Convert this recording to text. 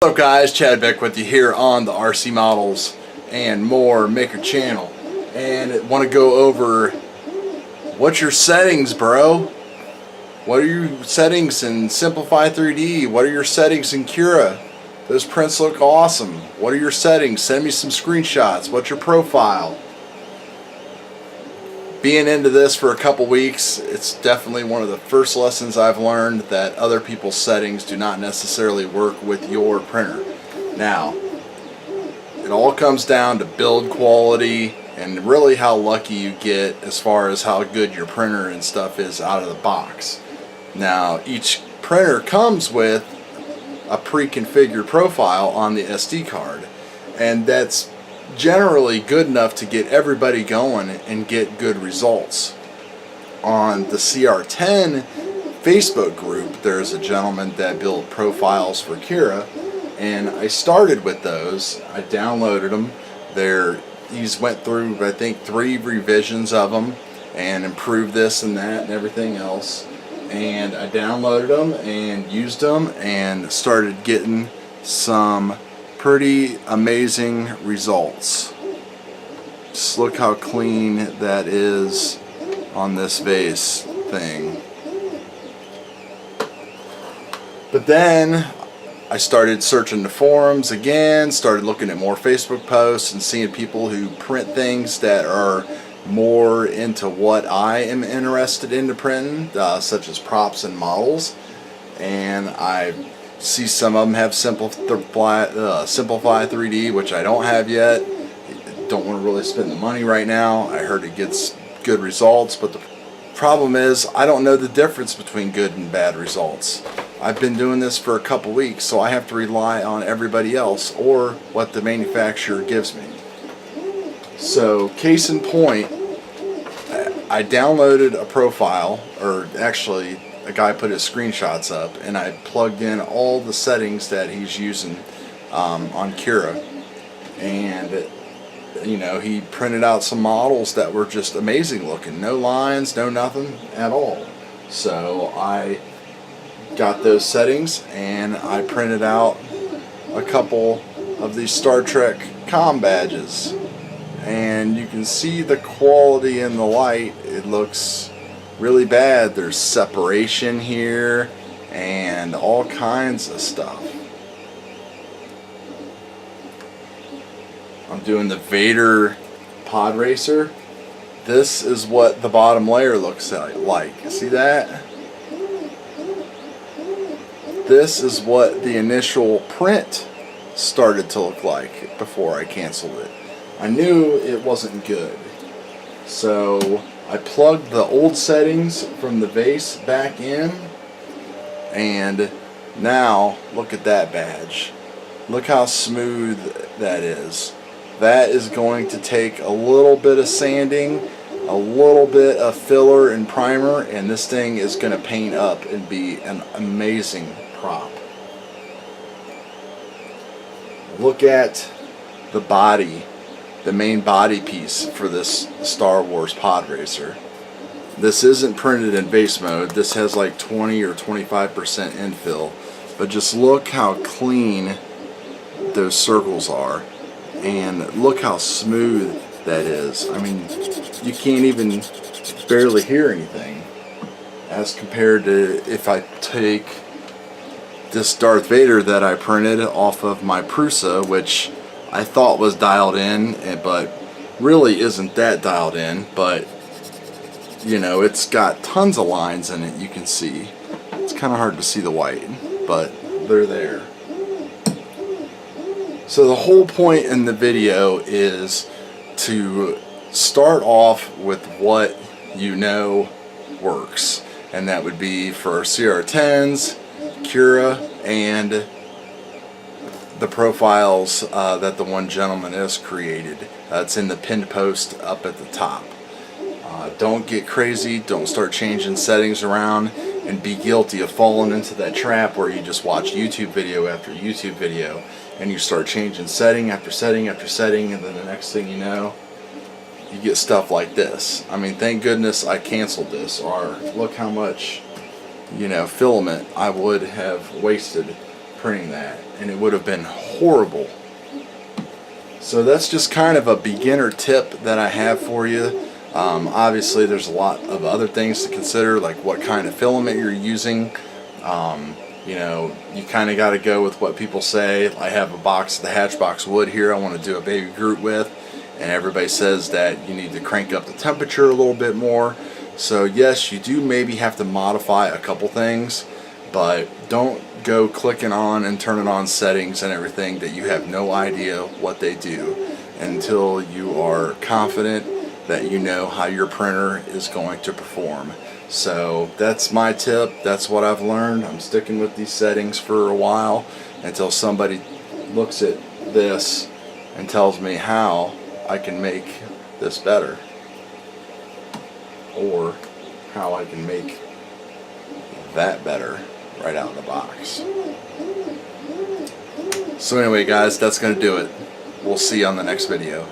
What's up guys, Chad Beck with you here on the RC Models and More Maker channel, and want to go over what's your settings, bro. What are your settings in SIMPLIFY3D? What are your settings in Cura? Those prints look awesome. What are your settings? Send me some screenshots. What's your profile? Being into this for a couple weeks, it's definitely one of the first lessons I've learned that other people's settings do not necessarily work with your printer. Now, it all comes down to build quality and really how lucky you get as far as how good your printer and stuff is out of the box. Now, each printer comes with a pre-configured profile on the SD card, and that's generally good enough to get everybody going and get good results. On the CR10 Facebook group, there's a gentleman that built profiles for Cura, and I started with those. I downloaded them. He's went through, I think, 3 revisions of them and improved this and that and everything else. And I downloaded them and used them and started getting some pretty amazing results. Just look how clean that is on this vase thing. But then I started searching the forums again, started looking at more Facebook posts and seeing people who print things that are more into what I am interested in printing, such as props and models. And I see some of them have SIMPLIFY3D, which I don't have yet. Don't want to really spend the money right now. I heard it gets good results, but the problem is I don't know the difference between good and bad results. I've been doing this for a couple weeks, so I have to rely on everybody else or what the manufacturer gives me. So, case in point, I downloaded a profile, or actually a guy put his screenshots up, and I plugged in all the settings that he's using on Cura, and you know, he printed out some models that were just amazing looking, no lines, no nothing at all. So I got those settings and I printed out a couple of these Star Trek comm badges, and you can see the quality in the light. It looks really bad. There's separation here and all kinds of stuff. I'm doing the Vader pod racer. This is what the bottom layer looks like. See that? This is what the initial print started to look like before I canceled it. I knew it wasn't good, so I plugged the old settings from the vase back in, and now look at that badge. Look how smooth that is. That is going to take a little bit of sanding, a little bit of filler and primer, and this thing is going to paint up and be an amazing prop. Look at the body, the main body piece for this Star Wars pod racer. This isn't printed in base mode. This has like 20 or 25% infill, but just look how clean those circles are, and look how smooth that is. I mean, you can't even barely hear anything as compared to if I take this Darth Vader that I printed off of my Prusa, which I thought was dialed in, but really isn't that dialed in. But you know, it's got tons of lines in it. You can see it's kind of hard to see the white, but they're there. So the whole point in the video is to start off with what you know works, and that would be for CR10s, Cura, and the profiles that the one gentleman has created. It's in the pinned post up at the top. Don't get crazy. Don't start changing settings around and be guilty of falling into that trap where you just watch YouTube video after YouTube video and you start changing setting after setting after setting, and then the next thing you know, you get stuff like this. I mean, thank goodness I canceled this, or look how much, you know, filament I would have wasted printing that. and it would have been horrible. So that's just kind of a beginner tip that I have for you. Obviously there's a lot of other things to consider, like what kind of filament you're using. You know, you kind of got to go with what people say. I have a box of the Hatchbox wood here I want to do a baby Groot with, and everybody says that you need to crank up the temperature a little bit more. So yes, you do maybe have to modify a couple things, but don't go clicking on and turning on settings and everything that you have no idea what they do until you are confident that you know how your printer is going to perform. So that's my tip. That's what I've learned. I'm sticking with these settings for a while until somebody looks at this and tells me how I can make this better, or how I can make that better right out of the box. So anyway guys, that's going to do it. We'll see you on the next video.